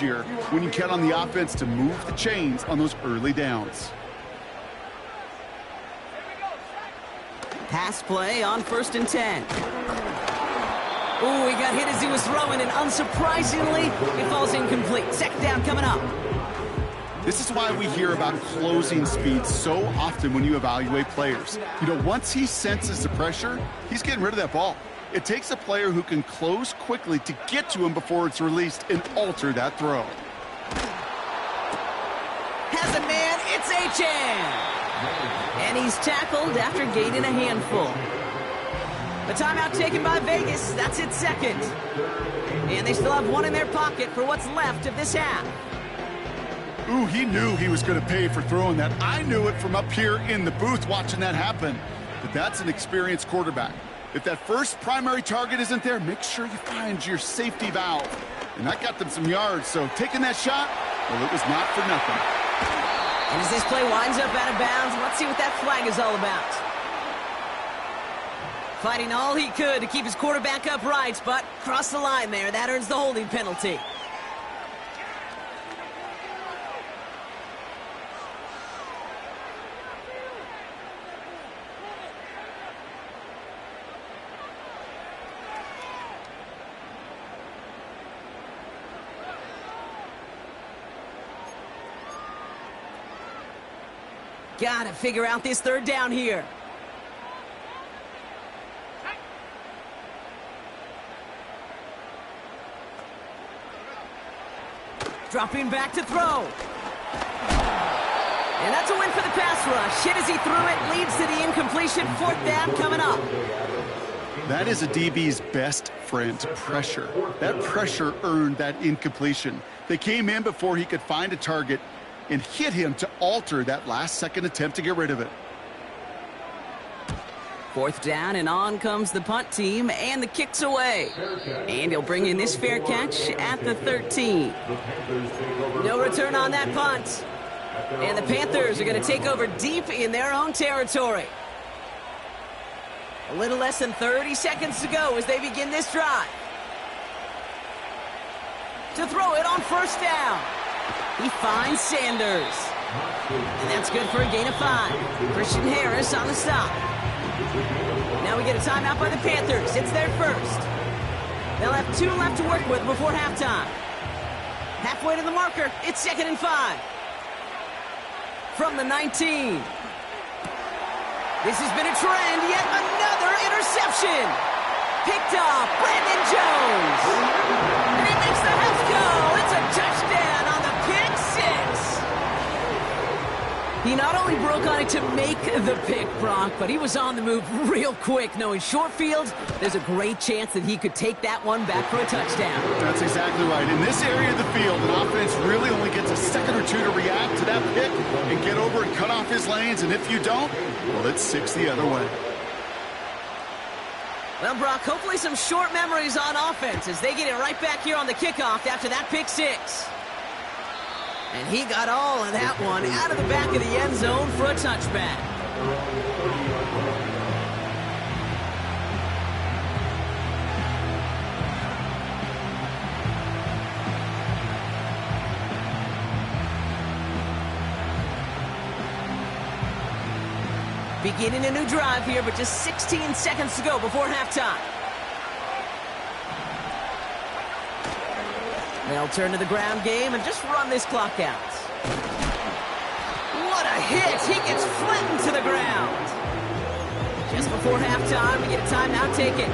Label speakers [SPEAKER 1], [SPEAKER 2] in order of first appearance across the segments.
[SPEAKER 1] year when you count on the offense to move the chains on those early downs.
[SPEAKER 2] Pass play on 1st and 10. Ooh, he got hit as he was throwing, and unsurprisingly, it falls incomplete. 2nd down coming up.
[SPEAKER 1] This is why we hear about closing speed so often when you evaluate players. You know, once he senses the pressure, he's getting rid of that ball. It takes a player who can close quickly to get to him before it's released and alter that throw.
[SPEAKER 2] Has a man, it's Achan. And he's tackled after gaining a handful. The timeout taken by Vegas. That's its 2nd. And they still have one in their pocket for what's left of this half.
[SPEAKER 1] Ooh, he knew he was going to pay for throwing that. I knew it from up here in the booth watching that happen. But that's an experienced quarterback. If that first primary target isn't there, make sure you find your safety valve. And that got them some yards, so taking that shot, well, it was not for nothing.
[SPEAKER 2] And as this play winds up out of bounds, let's see what that flag is all about. Fighting all he could to keep his quarterback upright, but crossed the line there. That earns the holding penalty. Gotta figure out this 3rd down here. Dropping back to throw. And that's a win for the pass rush. Hit as he threw it, leads to the incompletion. 4th down coming up.
[SPEAKER 1] That is a DB's best friend, pressure. That pressure earned that incompletion. They came in before he could find a target and hit him to alter that last-second attempt to get rid of it.
[SPEAKER 2] 4th down, and on comes the punt team, and the kick's away. And he'll bring in this fair catch at the 13. No return on that punt. And the Panthers are going to take over deep in their own territory. A little less than 30 seconds to go as they begin this drive. To throw it on 1st down. He finds Sanders. And that's good for a gain of 5. Christian Harris on the stop. Now we get a timeout by the Panthers. It's their 1st. They'll have 2 left to work with before halftime. Halfway to the marker. It's 2nd and 5. From the 19. This has been a trend. Yet another interception. Picked off Brandon Jones. And he makes the Heffs go. It's a touchdown on the pick 6. He not only broke on it to make the pick, Brock, but he was on the move real quick, knowing short field, there's a great chance that he could take that one back for a touchdown.
[SPEAKER 1] That's exactly right. In this area of the field, an offense really only gets a second or 2 to react to that pick and get over and cut off his lanes, and if you don't, well, it's 6 the other way.
[SPEAKER 2] Well, Brock, hopefully some short memories on offense as they get it right back here on the kickoff after that pick 6. And he got all of that one out of the back of the end zone for a touchback. Beginning a new drive here, but just 16 seconds to go before halftime. They'll turn to the ground game and just run this clock out. What a hit! He gets flattened to the ground. Just before halftime, we get a timeout taken.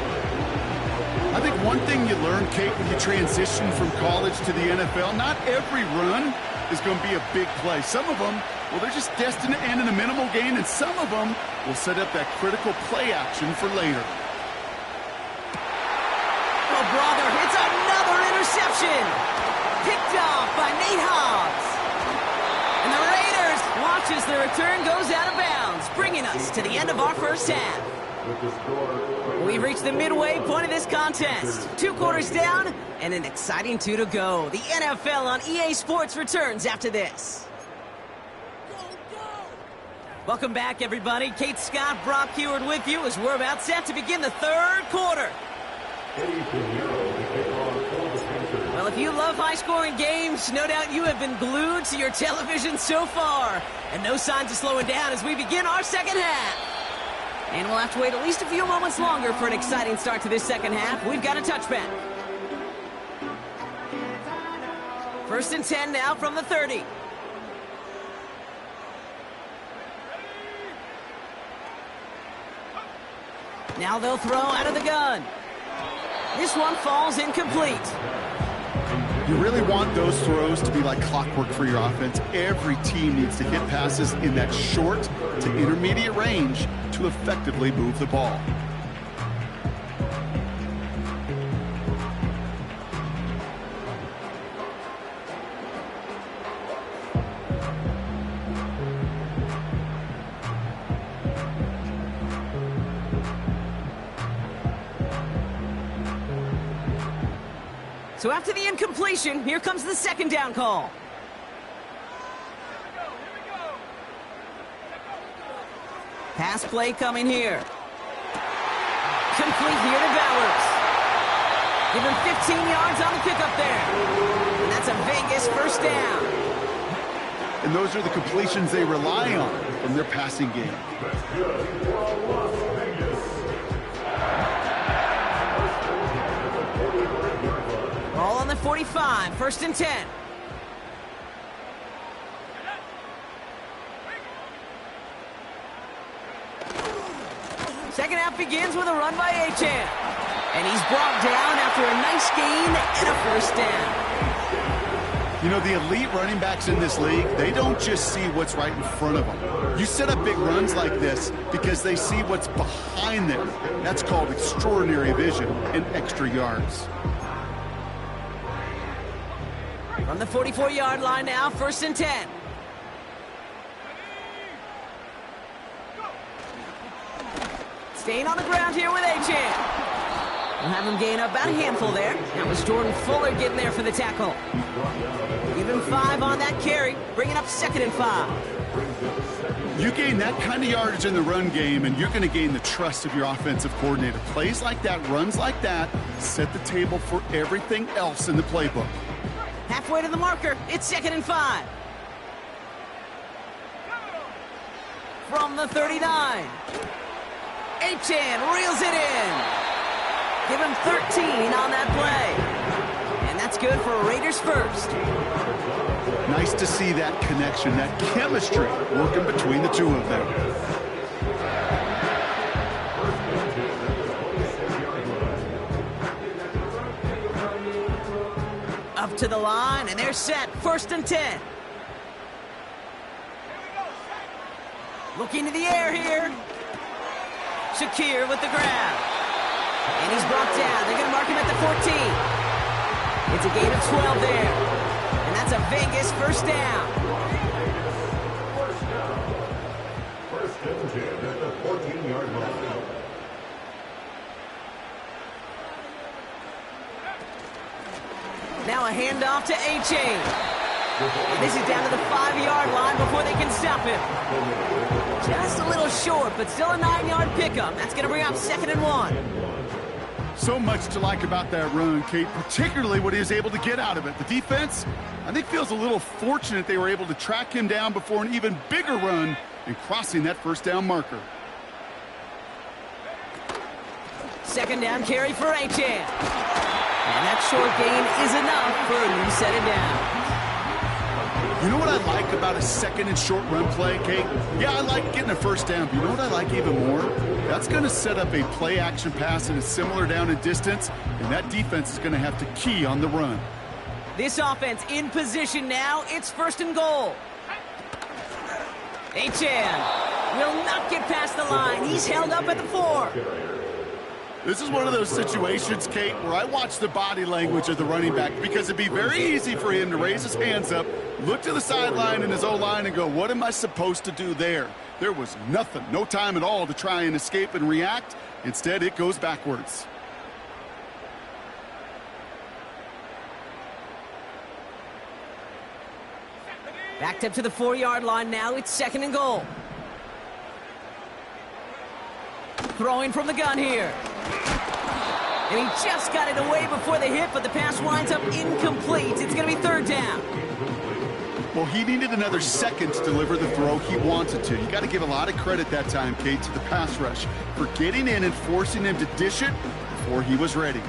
[SPEAKER 1] I think one thing you learn, Kate, when you transition from college to the NFL, not every run is going to be a big play. Some of them, well, they're just destined to end in a minimal gain, and some of them will set up that critical play action for later.
[SPEAKER 2] Oh, brother, it's another interception. Picked off by Nate Hobbs. And the Raiders watch as the return goes out of bounds, bringing us to the end of our first half. We've reached the midway point of this contest. 2 quarters down and an exciting 2 to go. The NFL on EA Sports returns after this. Welcome back, everybody. Kate Scott, Brock Heward with you as we're about set to begin the 3rd quarter. Well, If you love high-scoring games, no doubt you have been glued to your television so far. And no signs of slowing down as we begin our second half. And we'll have to wait at least a few moments longer for an exciting start to this second half. We've got a touchback. 1st and 10 now from the 30. Now they'll throw out of the gun. This one falls incomplete.
[SPEAKER 1] You really want those throws to be like clockwork for your offense. Every team needs to hit passes in that short to intermediate range to effectively move the ball.
[SPEAKER 2] So after the incompletion, here comes the second down call. Pass play coming here. Complete here to Bowers. Give him 15 yards on the pickup there. And that's a Vegas first down.
[SPEAKER 1] And those are the completions they rely on from their passing game.
[SPEAKER 2] Ball on the 45, 1st and 10. Second half begins with a run by Achane. And he's brought down after a nice gain and a first down.
[SPEAKER 1] You know, the elite running backs in this league, they don't just see what's right in front of them. You set up big runs like this because they see what's behind them. That's called extraordinary vision and extra yards.
[SPEAKER 2] From the 44-yard line now, 1st and 10. Staying on the ground here with Achane. We'll have him gain up about a handful there. That was Jordan Fuller getting there for the tackle. Give him 5 on that carry, bringing up 2nd and 5.
[SPEAKER 1] You gain that kind of yardage in the run game, and you're going to gain the trust of your offensive coordinator. Plays like that, runs like that, set the table for everything else in the playbook.
[SPEAKER 2] Halfway to the marker, it's 2nd and 5. From the 39. Achane reels it in. Give him 13 on that play. And that's good for Raiders first.
[SPEAKER 1] Nice to see that connection, that chemistry working between the two of them.
[SPEAKER 2] Up to the line, and they're set. 1st and 10. Looking to the air here. Shakir with the grab. And he's brought down. They're going to mark him at the 14. It's a gain of 12 there. And that's a Vegas first down.
[SPEAKER 3] First and 10 at the 14-yard line.
[SPEAKER 2] Now a handoff to Achane. And this is down to the 5-yard line before they can stop him. Just a little short, but still a 9-yard pickup. That's going to bring up 2nd and 1.
[SPEAKER 1] So much to like about that run, Kate, particularly what he was able to get out of it. The defense, I think, feels a little fortunate they were able to track him down before an even bigger run and crossing that first down marker.
[SPEAKER 2] 2nd down carry for Achane. And that short gain is enough for a new set of downs.
[SPEAKER 1] You know what I like about a 2nd and short run play, Kate? Yeah, I like getting a first down, but you know what I like even more? That's going to set up a play-action pass in a similar down and distance, and that defense is going to have to key on the run.
[SPEAKER 2] This offense in position now. It's 1st and goal. Achane will not get past the line. He's held up at the 4.
[SPEAKER 1] This is one of those situations, Kate, where I watch the body language of the running back because it'd be very easy for him to raise his hands up, look to the sideline in his O-line and go, what am I supposed to do there? There was nothing, no time at all to try and escape and react. Instead, it goes backwards.
[SPEAKER 2] Backed up to the 4-yard line now. It's 2nd and goal. Throwing from the gun here. And he just got it away before the hit, but the pass winds up incomplete. It's going to be third down.
[SPEAKER 1] Well, he needed another second to deliver the throw he wanted to. You got to give a lot of credit that time, Kate, to the pass rush for getting in and forcing him to dish it before he was ready.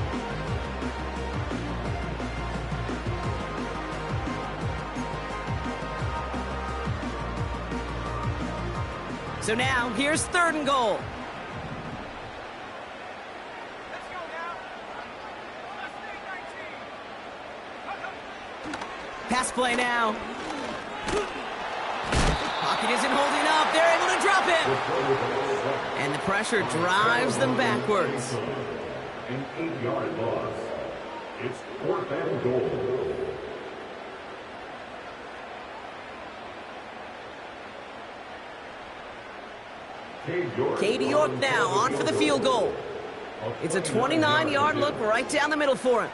[SPEAKER 2] So now, here's third and goal. Pass play now. Pocket isn't holding up. They're able to drop it. And the pressure drives them backwards.
[SPEAKER 3] An 8-yard loss. It's fourth and goal.
[SPEAKER 2] Katie York now on for the field goal. It's a 29-yard look right down the middle for him.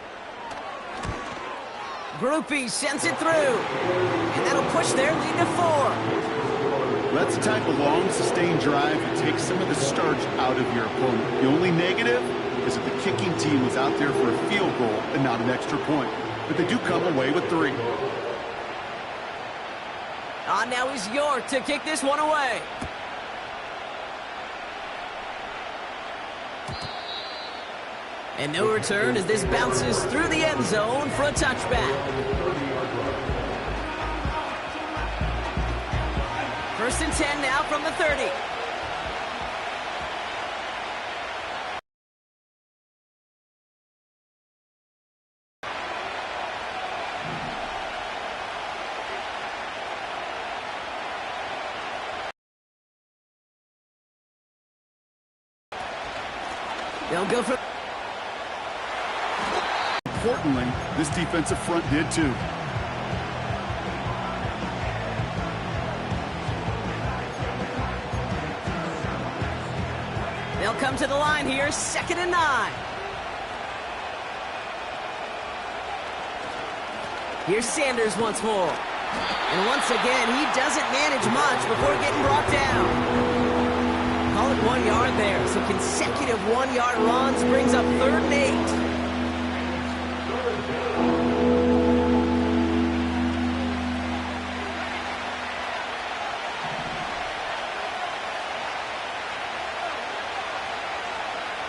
[SPEAKER 2] Groupie sends it through. And that'll push their lead to 4.
[SPEAKER 1] That's the type of long, sustained drive that takes some of the starch out of your opponent. The only negative is that the kicking team was out there for a field goal and not an extra point. But they do come away with 3.
[SPEAKER 2] On now is York to kick this one away. And no return as this bounces through the end zone for a touchback. First and 10 now from the 30. They'll go for...
[SPEAKER 1] Importantly, this defensive front did too.
[SPEAKER 2] They'll come to the line here, 2nd and 9. Here's Sanders once more. And once again, he doesn't manage much before getting brought down. Call it 1 yard there, so consecutive 1-yard runs brings up 3rd and 8.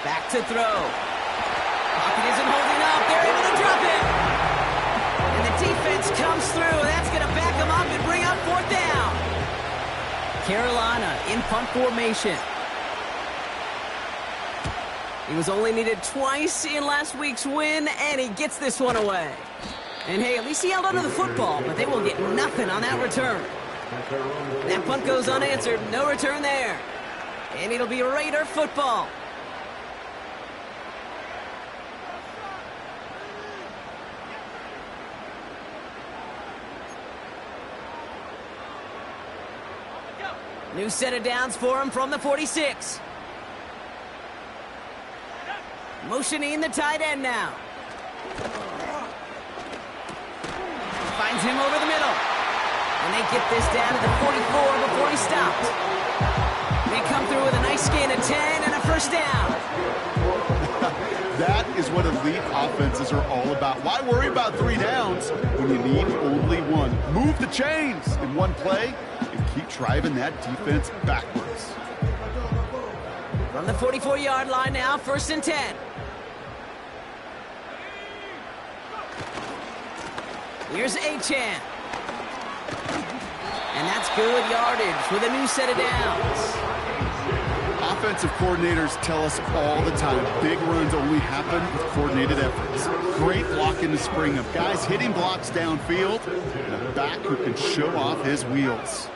[SPEAKER 2] Back to throw. Pocket isn't holding up. They're able to drop it. And the defense comes through. That's going to back them up and bring up 4th down. Carolina in punt formation. He was only needed twice in last week's win, and he gets this one away. And hey, at least he held onto the football, but they will get nothing on that return. That punt goes unanswered. No return there. And it'll be Raider football. New set of downs for him from the 46. Motioning the tight end now. Finds him over the middle. And they get this down to the 44 before he stopped. They come through with a nice gain of 10 and a first down.
[SPEAKER 1] That is what elite offenses are all about. Why worry about 3 downs when you need only 1? Move the chains in one play and keep driving that defense backwards.
[SPEAKER 2] From the 44-yard line now, 1st and 10. Here's Achan. And that's good yardage with a new set of downs.
[SPEAKER 1] Offensive coordinators tell us all the time, big runs only happen with coordinated efforts. Great block in the spring of guys hitting blocks downfield, and a back who can show off his wheels.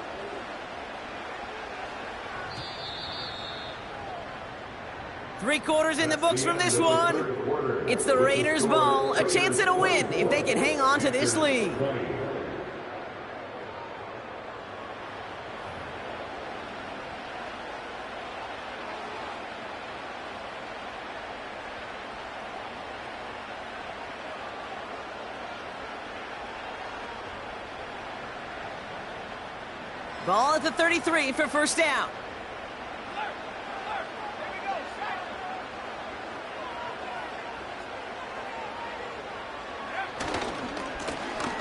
[SPEAKER 2] Three-quarters in the books from this one. It's the Raiders' ball, a chance at a win if they can hang on to this lead. Ball at the 33 for first down.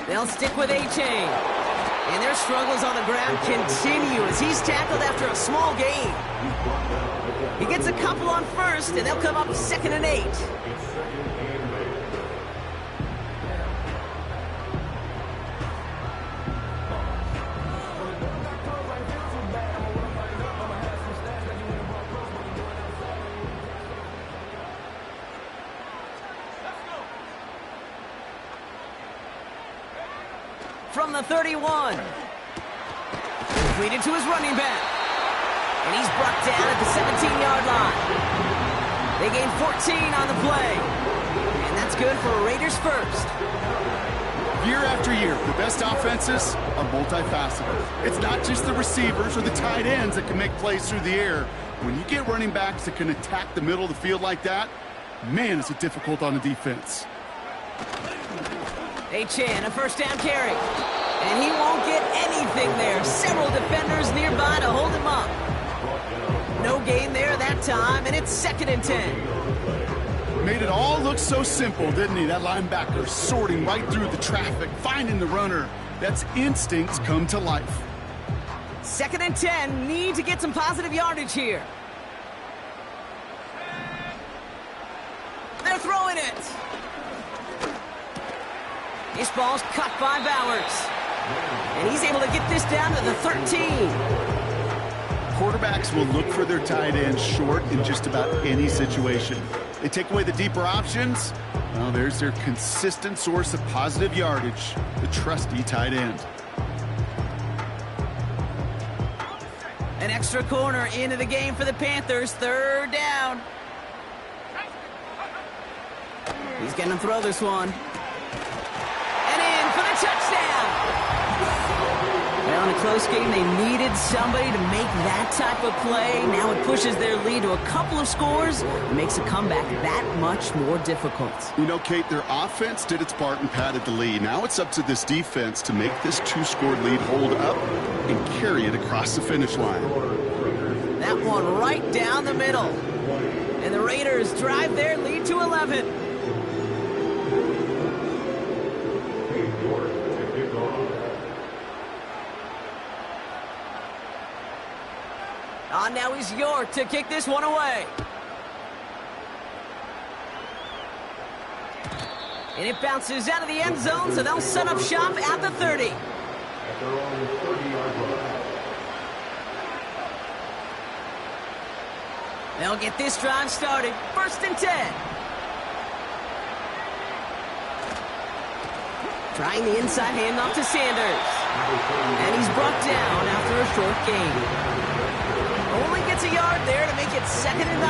[SPEAKER 2] They'll stick with A-Chain. And their struggles on the ground continue as he's tackled after a small gain. He gets a couple on first, and they'll come up 2nd and 8. From the 31. Completed to his running back. And he's brought down at the 17-yard line. They gain 14 on the play. And that's good for a Raiders first.
[SPEAKER 1] Year after year, the best offenses are multifaceted. It's not just the receivers or the tight ends that can make plays through the air. When you get running backs that can attack the middle of the field like that, man, is it difficult on the defense.
[SPEAKER 2] A-Chan, a first down carry. And he won't get anything there. Several defenders nearby to hold him up. No gain there that time, and it's 2nd and 10.
[SPEAKER 1] Made it all look so simple, didn't he? That linebacker sorting right through the traffic, finding the runner. That's instincts come to life.
[SPEAKER 2] 2nd and 10, need to get some positive yardage here. They're throwing it. This ball's cut by Bowers. And he's able to get this down to the 13.
[SPEAKER 1] Quarterbacks will look for their tight end short in just about any situation. They take away the deeper options. Well, there's their consistent source of positive yardage, the trusty tight end.
[SPEAKER 2] An extra corner into the game for the Panthers. 3rd down. He's going to throw this one. And in for the touchdown. Well, in a close game, they needed somebody to make that type of play. Now it pushes their lead to a couple of scores and makes a comeback that much more difficult.
[SPEAKER 1] You know, Kate, their offense did its part and padded the lead. Now it's up to this defense to make this 2-score lead hold up and carry it across the finish line.
[SPEAKER 2] That one right down the middle. And the Raiders drive their lead to 11. On now is York to kick this one away. And it bounces out of the end zone, so they'll set up shop at the 30. They'll get this drive started. 1st and 10. Trying the inside handoff to Sanders. And he's brought down after a short gain. Only gets a yard there to make it 2nd and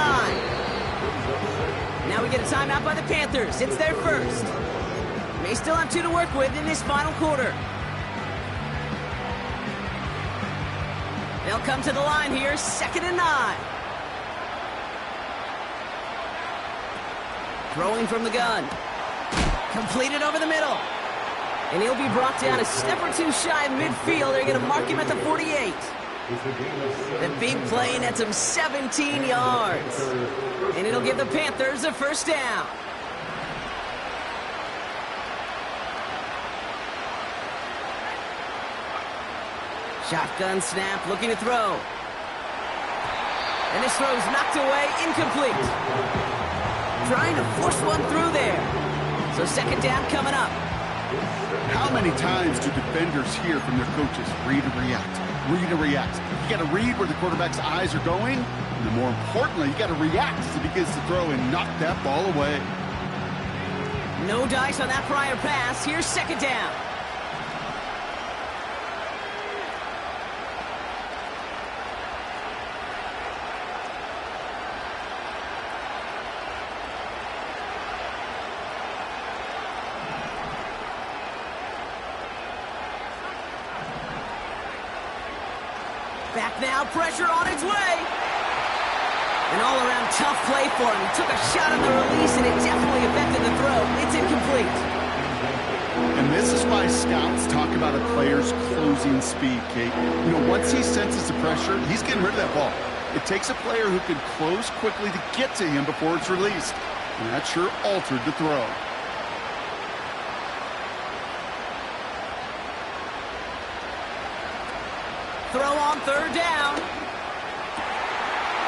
[SPEAKER 2] 9. Now we get a timeout by the Panthers. It's their first. They still have 2 to work with in this final quarter. They'll come to the line here, 2nd and 9. Throwing from the gun. Completed over the middle. And he'll be brought down a step or 2 shy of midfield. They're going to mark him at the 48. The big play nets him 17 yards. And it'll give the Panthers a first down. Shotgun snap, looking to throw. And this throw's knocked away, incomplete. Trying to force one through there. So 2nd down coming up.
[SPEAKER 1] How many times do defenders hear from their coaches, read and react? Read and react. You got to read where the quarterback's eyes are going, and more importantly, you got to react as he begins to throw and knock that ball away.
[SPEAKER 2] No dice on that prior pass. Here's 2nd down. Back now, pressure on its way. An all-around tough play for him. He took a shot on the release, and it definitely affected the throw. It's incomplete.
[SPEAKER 1] And this is why scouts talk about a player's closing speed, Kate. You know, once he senses the pressure, he's getting rid of that ball. It takes a player who can close quickly to get to him before it's released. And that sure altered the throw.
[SPEAKER 2] throw on third down.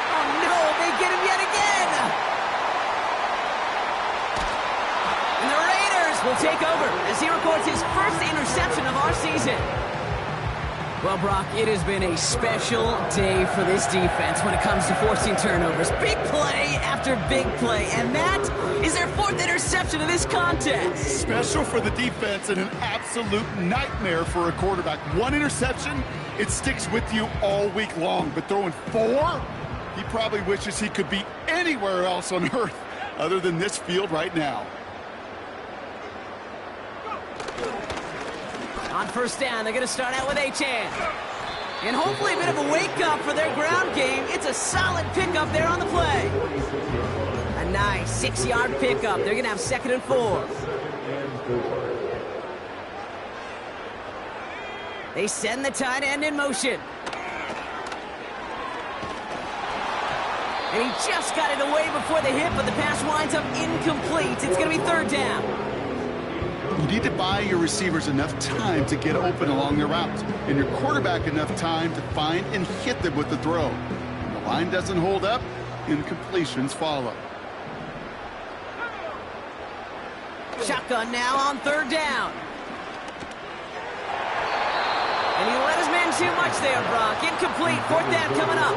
[SPEAKER 2] Oh, no, they get him yet again. And the Raiders will take over as he records his first interception of our season. Well, Brock, it has been a special day for this defense when it comes to forcing turnovers. Big play after big play, and that is their fourth interception of this contest.
[SPEAKER 1] Special for the defense and an absolute nightmare for a quarterback. One interception, it sticks with you all week long, but throwing 4, he probably wishes he could be anywhere else on earth other than this field right now.
[SPEAKER 2] On first down, they're going to start out with Achane. And hopefully a bit of a wake-up for their ground game. It's a solid pickup there on the play. A nice 6-yard pickup. They're going to have 2nd and 4. They send the tight end in motion. And he just got it away before the hit, but the pass winds up incomplete. It's going to be 3rd down.
[SPEAKER 1] You need to buy your receivers enough time to get open along their routes, and your quarterback enough time to find and hit them with the throw. When the line doesn't hold up, incompletions follow.
[SPEAKER 2] Shotgun now on 3rd down. And he let his man too much there, Brock. Incomplete. 4th down coming up.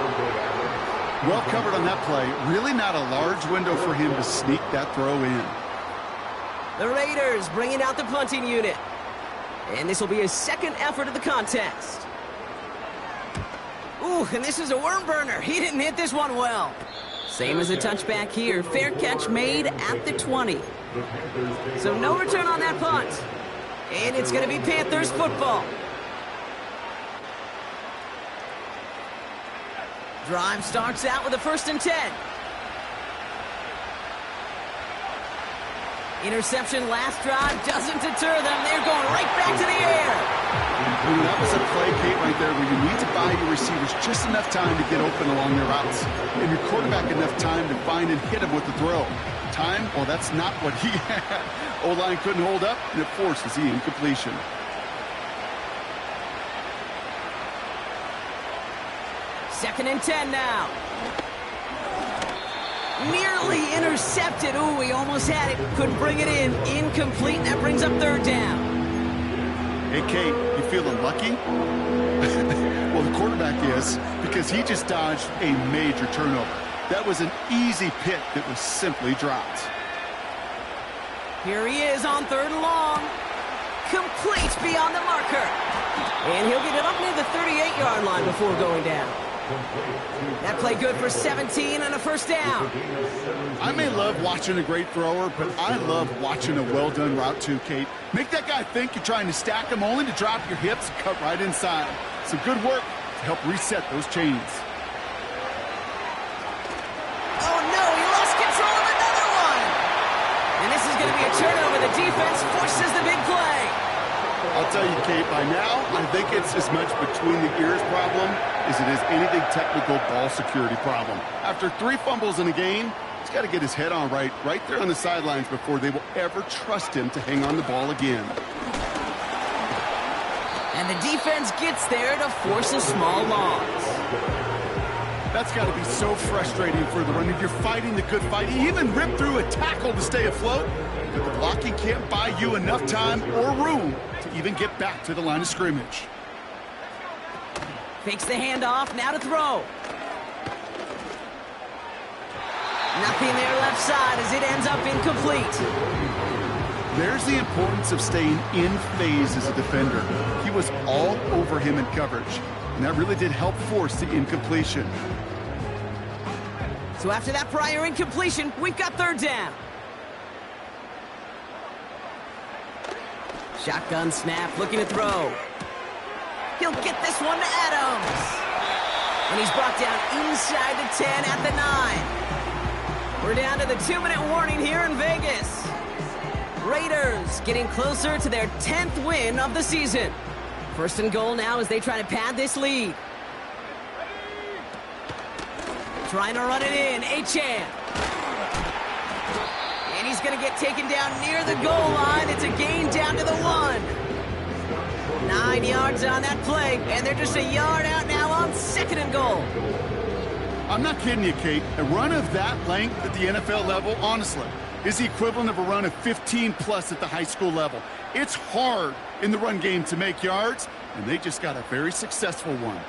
[SPEAKER 1] Well covered on that play. Really not a large window for him to sneak that throw in.
[SPEAKER 2] The Raiders bringing out the punting unit. And this will be his 2nd effort of the contest. Ooh, and this is a worm burner. He didn't hit this one well. Same as a touchback here. Fair catch made at the 20. So no return on that punt. And it's going to be Panthers football. Drive starts out with a 1st and 10. Interception last drive doesn't deter them. They're going right back to the air.
[SPEAKER 1] That was a play, Kate, right there where you need to buy your receivers just enough time to get open along their routes. And your quarterback enough time to find and hit him with the throw. Time? Well, that's not what he had. O-line couldn't hold up, and it forces the incompletion.
[SPEAKER 2] Second and 10 now. Nearly intercepted. Ooh, he almost had it. Couldn't bring it in. Incomplete, and that brings up 3rd down.
[SPEAKER 1] Hey, Kate, you feeling lucky? Well, the quarterback is, because he just dodged a major turnover. That was an easy pick that was simply dropped.
[SPEAKER 2] Here he is on 3rd and long. Complete beyond the marker. And he'll get it up near the 38-yard line before going down. That play good for 17 and a 1st down.
[SPEAKER 1] I may love watching a great thrower, but I love watching a well-done route too, Kate. Make that guy think you're trying to stack him only to drop your hips and cut right inside. Some good work to help reset those chains.
[SPEAKER 2] Oh, no, he lost control of another one. And this is going to be a turnover. The defense forces the big play.
[SPEAKER 1] I'll tell you, Kate, by now, I think it's as much between the ears problem as it is anything technical ball security problem. After 3 fumbles in a game, he's got to get his head on right there on the sidelines before they will ever trust him to hang on the ball again.
[SPEAKER 2] And the defense gets there to force a small loss.
[SPEAKER 1] That's got to be so frustrating for the runner. You're fighting the good fight. He even ripped through a tackle to stay afloat, but the blocking can't buy you enough time or room to even get back to the line of scrimmage.
[SPEAKER 2] Fakes the handoff, now to throw. Nothing there left side as it ends up incomplete.
[SPEAKER 1] There's the importance of staying in phase as a defender. He was all over him in coverage, and that really did help force the incompletion.
[SPEAKER 2] So after that prior incompletion, we've got 3rd down. Shotgun snap, looking to throw. He'll get this one to Adams. And he's brought down inside the 10 at the 9. We're down to the 2-minute warning here in Vegas. Raiders getting closer to their 10th win of the season. 1st and goal now as they try to pad this lead. Trying to run it in, Achane. And he's going to get taken down near the goal line. It's a gain down to the 1. 9 yards on that play, and they're just a yard out now on 2nd and goal.
[SPEAKER 1] I'm not kidding you, Kate. A run of that length at the NFL level, honestly, is the equivalent of a run of 15-plus at the high school level. It's hard in the run game to make yards, and they just got a very successful one.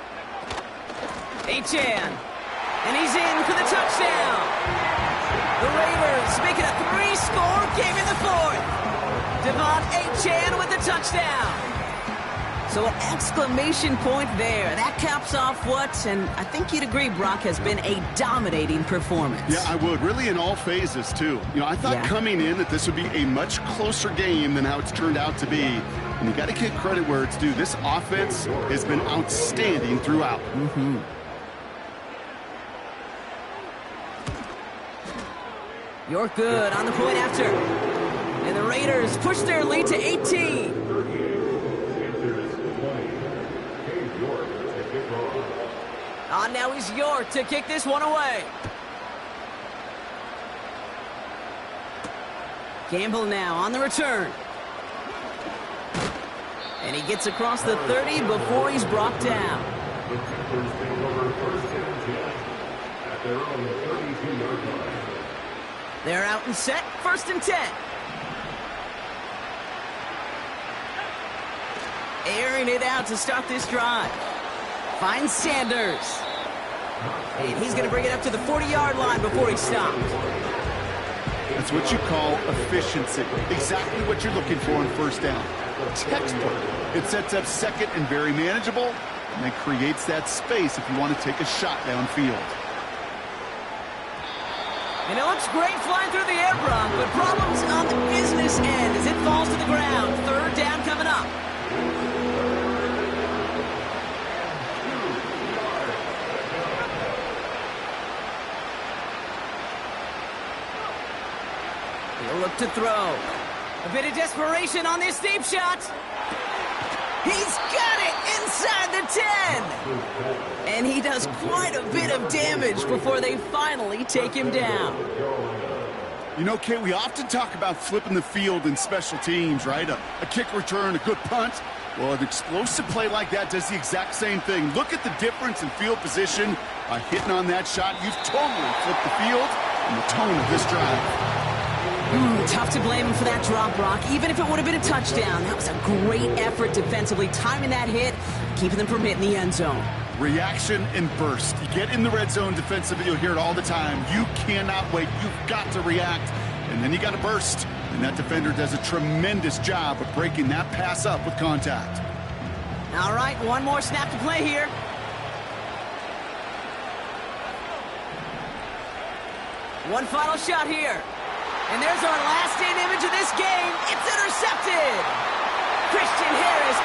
[SPEAKER 2] Achan, and he's in for the touchdown. The Raiders make it a 3-score game in the 4th. Devon Achan with the touchdown. So an exclamation point there. That caps off what, and I think you'd agree, Brock, has been a dominating performance.
[SPEAKER 1] Yeah, I would. Really in all phases, too. You know, I thought coming in that this would be a much closer game than how it's turned out to be. And you got to give credit where it's due. This offense has been outstanding throughout.
[SPEAKER 2] You're good on the point after. And the Raiders push their lead to 18. Now he's York to kick this one away. Gamble now on the return. And he gets across the 30 before he's brought down. They're out and set, 1st and 10. Airing it out to start this drive. Finds Sanders. And he's going to bring it up to the 40-yard line before he stopped.
[SPEAKER 1] That's what you call efficiency. Exactly what you're looking for on 1st down. Textbook. It sets up 2nd and very manageable, and then creates that space if you want to take a shot downfield.
[SPEAKER 2] And it looks great flying through the air, Brock, but problems on the business end as it falls to the ground. 3rd down coming up. He'll look to throw. A bit of desperation on this deep shot. He's got it inside the 10. And he does quite a bit of damage before they finally take him down.
[SPEAKER 1] You know, Kate, we often talk about flipping the field in special teams, right? A kick return, a good punt. Well, an explosive play like that does the exact same thing. Look at the difference in field position by hitting on that shot. You've totally flipped the field and the tone of this drive.
[SPEAKER 2] Tough to blame him for that drop, Brock. Even if it would have been a touchdown, that was a great effort defensively, timing that hit, keeping them from hitting the end zone.
[SPEAKER 1] Reaction and burst. You get in the red zone defensively, you'll hear it all the time. You cannot wait. You've got to react, and then you got to burst. And that defender does a tremendous job of breaking that pass up with contact.
[SPEAKER 2] All right, one more snap to play here. One final shot here. And there's our last-in image of this game. It's intercepted. Christian Harris